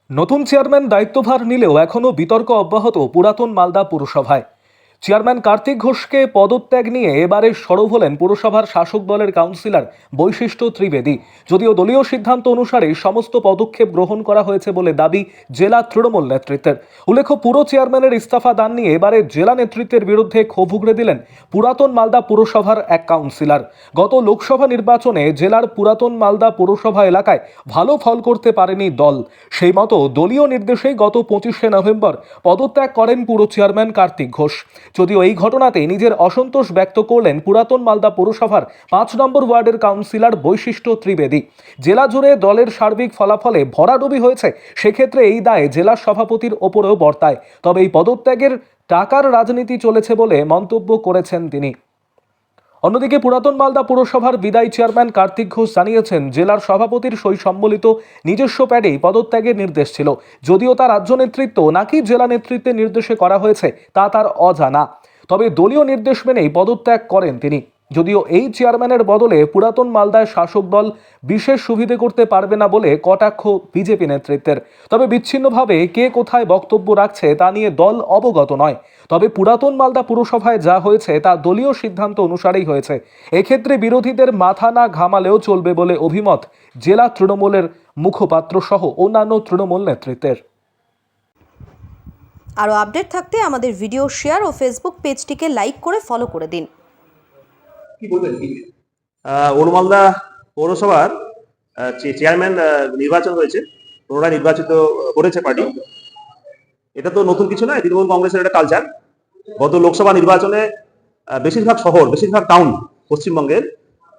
নতুন চেয়ারম্যান দায়িত্বভার নিলেও এখনও বিতর্ক অব্যাহত পুরাতন মালদা পুরসভায়। চেয়ারম্যান কার্তিক ঘোষকে পদত্যাগ নিয়ে এবারে সরব হলেন পুরসভার শাসক দলের কাউন্সিলর বৈশিষ্ট্য ত্রিবেদী। যদিও দলীয় সিদ্ধান্ত অনুসারে সমস্ত পদক্ষেপ গ্রহণ করা হয়েছে বলে দাবি জেলা তৃণমূল নেতৃত্বের। উল্লেখ্য, পুরো চেয়ারম্যানের ইস্তফা দান নিয়ে এবারে জেলা নেতৃত্বের বিরুদ্ধে ক্ষোভ উগড়ে দিলেন পুরাতন মালদা পুরসভার এক কাউন্সিলর। গত লোকসভা নির্বাচনে জেলার পুরাতন মালদা পুরসভা এলাকায় ভালো ফল করতে পারেনি দল। সেই মতো দলীয় নির্দেশেই গত 25শে নভেম্বর পদত্যাগ করেন পুর চেয়ারম্যান কার্তিক ঘোষ। যদিও এই ঘটনাতে নিজের অসন্তোষ ব্যক্ত করলেন পুরাতন মালদা পৌরসভার 5 নম্বর ওয়ার্ডের কাউন্সিলর বৈশিষ্ট্য ত্রিবেদী। জেলা জুড়ে দলের সার্বিক ফলাফলে ভরাডুবি হয়েছে, সেক্ষেত্রে এই দায় জেলা সভাপতির ওপরেও বর্তায়। তবে এই পদত্যাগের টাকার রাজনীতি চলেছে বলে মন্তব্য করেছেন তিনি। অন্যদিকে পুরাতন মালদা পুরসভার বিদায়ী চেয়ারম্যান কার্তিক ঘোষ জানিয়েছেন, জেলার সভাপতির সই সম্বলিত নিজস্ব প্যাডেই পদত্যাগের নির্দেশ ছিল। যদিও তার রাজ্য নেতৃত্ব নাকি জেলা নেতৃত্বের নির্দেশে করা হয়েছে তা তার অজানা। তবে দলীয় নির্দেশ মেনেই পদত্যাগ করেন তিনি। যদিও এই চেয়ারম্যানের বদলে পুরাতন মালদায় শাসক দল বিশেষ সুবিধে করতে পারবে না বলে কটাক্ষ বিজেপি নেতৃত্বের। তবে বিচ্ছিন্নভাবে কে কোথায় বক্তব্য রাখছে তা নিয়ে দল অবগত নয়। তবে পুরাতন মালদা পুরসভায় যা হয়েছে তা দলীয় সিদ্ধান্ত অনুসারেই হয়েছে। এক্ষেত্রে বিরোধীদের মাথা না ঘামালেও চলবে বলে অভিমত জেলা তৃণমূলের মুখপাত্র সহ অন্যান্য তৃণমূল নেতৃত্বের। আরও আপডেট থাকতে আমাদের ভিডিও শেয়ার ও ফেসবুক পেজটিকে লাইক করে ফলো করে দিন। কি বলবেন? ওলমালদা পৌরসভার চেয়ারম্যান নির্বাচন হয়েছে, পুনরায় নির্বাচিত করেছে পার্টি। এটা তো নতুন কিছু নয়, তৃণমূল কংগ্রেসের একটা কালচার। গত লোকসভা নির্বাচনে বেশিরভাগ শহর, বেশিরভাগ টাউন পশ্চিমবঙ্গের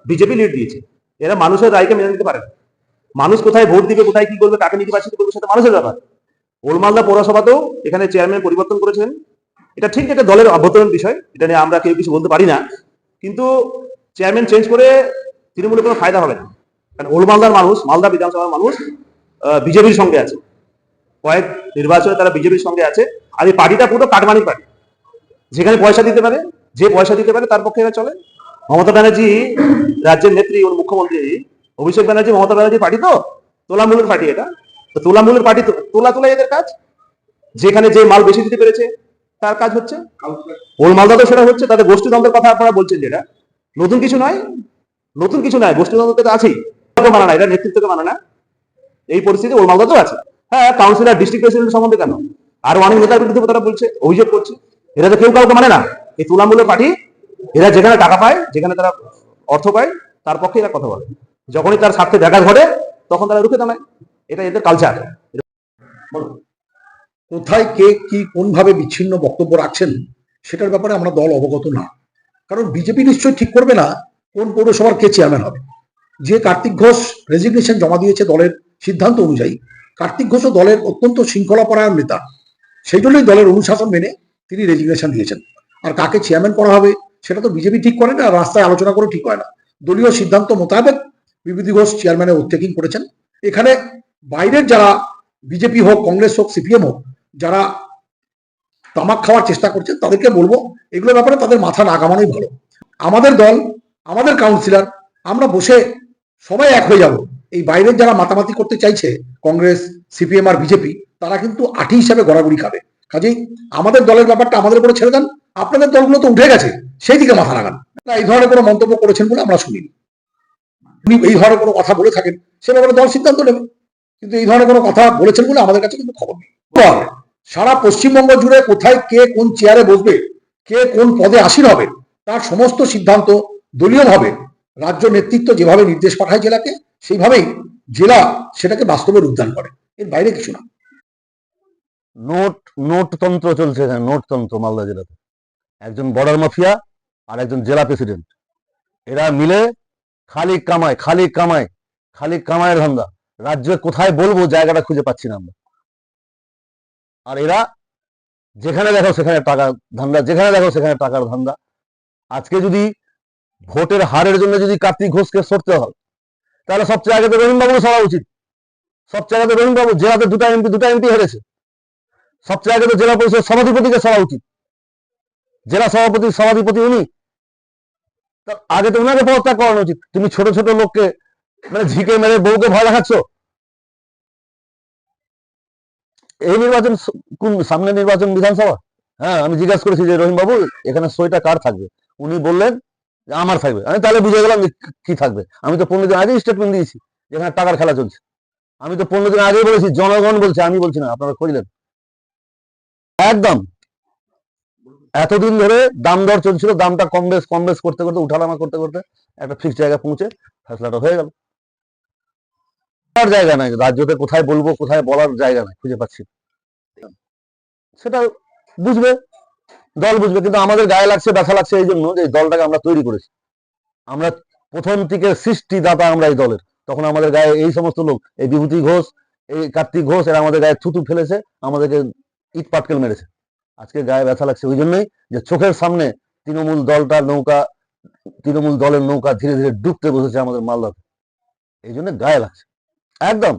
বিজেপি লিড দিয়েছে। এরা মানুষের রায়কে মেনে নিতে পারে না। মানুষ কোথায় ভোট দিবে, কোথায় কি করবে, কাকে নির্বাচিত করবে, সেটা মানুষের ব্যাপার। ওলমালদা পৌরসভাতেও এখানে চেয়ারম্যান পরিবর্তন করেছেন। এটা ঠিক, এটা দলের অভ্যন্তরীণ বিষয়, এটা নিয়ে আমরা কেউ কিছু বলতে পারি না। কিন্তু চেয়ারম্যান চেঞ্জ করে তৃণমূলের কোনো ফায়দা হবে না, কারণ ওলমালদার মানুষ, মালদা বিধানসভার মানুষ বিজেপির সঙ্গে আছে। কয়েক নির্বাচনে তারা বিজেপির সঙ্গে আছে। আর এই পার্টিটা পুরো কাটমানি পার্টি, যেখানে পয়সা দিতে পারে, যে পয়সা দিতে পারে তার পক্ষে এরা চলে। মমতা ব্যানার্জি রাজ্যের নেত্রী, ওর মুখ্যমন্ত্রী অভিষেক ব্যানার্জি, মমতা ব্যানার্জি পার্টি তো তোলামূলের পার্টি। এটা তো তোলামূলের পার্টি, তোলাই এদের কাজ। যেখানে যে মাল বেশি দিতে পেরেছে তার কাজ হচ্ছে। ওলমালদা তো সেটা হচ্ছে। তাদের গোষ্ঠীতন্ত্রের কথা আপনারা বলছেন, যেটা নতুন কিছু নয়, নতুন কিছু নয়, গোষ্ঠীতন্ত্র তো আছেই। মানে না, এটা নেতৃত্বকে মানে না। এই পরিস্থিতি ওলমালদা তো আছে। হ্যাঁ, কাউন্সিলর, ডিস্ট্রিক্ট প্রেসিডেন্ট সম্বন্ধে কেন আরো অনেক নেতার বিরুদ্ধে তারা বলছে, অভিযোগ করছে। এরা তো কেউ কাউকে মানে না। এই তুলামূলের পার্টি, এরা যেখানে টাকা পায়, যেখানে তারা অর্থ পায়, তার পক্ষে এরা কথা বলে। যখনই তার স্বার্থে ব্যাঘাত ঘটে তখন তারা রুখে দাঁড়ায়। এটা এদের কালচার। কোথায় কে কি কোনভাবে বিচ্ছিন্ন বক্তব্য রাখছেন সেটার ব্যাপারে আমরা দল অবগত না। কারণ বিজেপি নিশ্চয়ই ঠিক করবে না কোন পৌরসভার কে চেয়ারম্যান হবে। যে কার্তিক ঘোষ রেজিগনেশন জমা দিয়েছে দলের সিদ্ধান্ত অনুযায়ী, কার্তিক ঘোষও দলের অত্যন্ত শৃঙ্খলাপরায়ণ নেতা, সেই জন্যই দলের অনুশাসন মেনে তিনি রেজিগনেশন দিয়েছেন। আর কাকে চেয়ারম্যান করা হবে সেটা তো বিজেপি ঠিক করে না, রাস্তায় আলোচনা করে ঠিক হয় না। দলীয় সিদ্ধান্ত মোতাবেক বিভূতি ঘোষ চেয়ারম্যানের ওভারটেকিং করেছেন। এখানে বাইরের যারা বিজেপি হোক, কংগ্রেস হোক, সিপিএম হোক, যারা তামাক খাওয়ার চেষ্টা করছেন তাদেরকে বলবো এগুলোর ব্যাপারে তাদের মাথা না ঘামানোই ভালো। আমাদের দল, আমাদের কাউন্সিলর, আমরা বসে সবাই এক হয়ে যাব। এই বাইরের যারা মাতামাতি করতে চাইছে, কংগ্রেস, সিপিএম আর বিজেপি, তারা কিন্তু আঠি হিসাবে গড়াগড়ি খাবে। কাজেই আমাদের দলের ব্যাপারটা আমাদের উপরে ছেড়ে দেন। আপনাদের দলগুলো তো উঠে গেছে, সেই দিকে মাথা লাগান। এই ধরনের কোনো মন্তব্য করেছেন বলে আমরা শুনিনি। উনি এই ধরনের কোনো কথা বলে থাকেন, সে ব্যাপারে দল সিদ্ধান্ত নেবে। কিন্তু এই ধরনের কোনো কথা বলেছেন বলে আমাদের কাছে কিন্তু খবর নেই। সারা পশ্চিমবঙ্গ জুড়ে কোথায় কে কোন চেয়ারে বসবে, কে কোন পদে আসীন হবে, তার সমস্ত সিদ্ধান্ত দলীয়ভাবে রাজ্য নেতৃত্ব যেভাবে নির্দেশ পাঠায় জেলাকে, সেইভাবেই জেলা সেটাকে বাস্তবে রূপদান করে। এর বাইরে কিছু না। নোটতন্ত্র চলছে এখানে, নোটতন্ত্র মালদা জেলাতে। একজন বর্ডার মাফিয়া আর একজন জেলা প্রেসিডেন্ট, এরা মিলে খালি কামায়, খালি কামায়, খালি কামায়ের ধান্দা। রাজ্যে কোথায় বলবো জায়গাটা খুঁজে পাচ্ছি না আমরা। আর এরা যেখানে দেখো সেখানে টাকা ধান্দা, যেখানে দেখো সেখানে টাকার ধান্দা। আজকে যদি ভোটের হারের জন্য যদি কার্তিক ঘোষকে সরতে হয়, তাহলে সবচেয়ে আগে তো রহিমবাবু সরা উচিত। সবচেয়ে আগে তো রহিমবাবু, জেলাতে দুটা এমপি হেরেছে। সবচেয়ে আগে তো জেলা পরিষদ সভাধিপতিকে সরা উচিত। জেলা সভাপতির সভাধিপতি উনি, আগে তো উনাকে পদত্যাগ করানো উচিত। তুমি ছোট ছোট লোককে মানে ঝিকে মেরে বউকে ভয় দেখাচ্ছ। এই নির্বাচন কোন সামনে নির্বাচন বিধানসভা? হ্যাঁ, আমি জিজ্ঞাসা করেছি যে রহিম বাবু এখানে সইটা কার থাকবে? উনি বললেন যে আমার থাকবে। আমি তাহলে বুঝে গেলাম যে কি থাকবে। আমি তো 15 দিন আগেই স্টেটমেন্ট দিয়েছি যে এখানে টাকার খেলা চলছে। আমি তো 15 দিন আগেই বলেছি, জনগণ বলছে, আমি বলছি না, আপনারা করিলেন একদম। এতদিন ধরে দাম দর চলছিল, দামটা কম বেশ করতে করতে উঠানামা করতে করতে একটা ফিক্সড জায়গায় পৌঁছে ফেসলাটা হয়ে গেল। আর জায়গা নাই রাজ্যতে, কোথায় বলবো কোথায় বলার জায়গা নাই, খুঁজে পাচ্ছি না। সেটা বুঝবে, দল বুঝবে, কিন্তু আমাদের গায়ে লাগছে, ব্যথা লাগছে এই জন্য যে এই দলটাকে আমরা তৈরি করেছি। আমরা প্রথম থেকে সৃষ্টিদাতা আমরা এই দলের। তখন আমাদের গায়ে এই সমস্ত লোক, এই বিভূতি ঘোষ, এই কার্তিক ঘোষ, এরা আমাদের গায়ে থুতু ফেলেছে, আমাদেরকে ইট পাটকেল মেরেছে। আজকে গায়ে ব্যথা লাগছে ওই জন্যই যে চোখের সামনে তৃণমূল দলটার নৌকা, তৃণমূল দলের নৌকা ধীরে ধীরে ডুবতে বসেছে আমাদের মালদাতে। এই জন্য গায়ে লাগছে একদম।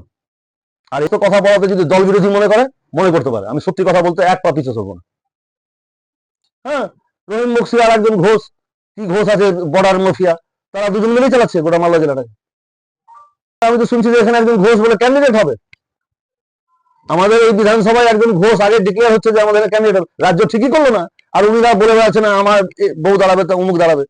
আর এত কথা বলাতে যদি দল বিরোধী মনে করতে পারে, আমি সত্যি কথা বলতে এক পা পিছু চলবো না। হ্যাঁ, রহিম বক্সি আর একজন ঘোষ, কি ঘোষ আছে বর্ডার মাফিয়া, তারা দুজন মিলেই চালাচ্ছে গোটা মালদা জেলাটাকে। আমি তো শুনছি যে এখানে একজন ঘোষ বলে ক্যান্ডিডেট হবে। আমাদের এই বিধানসভায় একজন ঘোষ আগে ডিক্লেয়ার হচ্ছে যে আমাদের ক্যান্ডিডেট হবে, রাজ্য ঠিকই করলো না। আর উনিরা বলে বেড়াচ্ছে না আমার বউ দাঁড়াবে, তা অমুক দাঁড়াবে।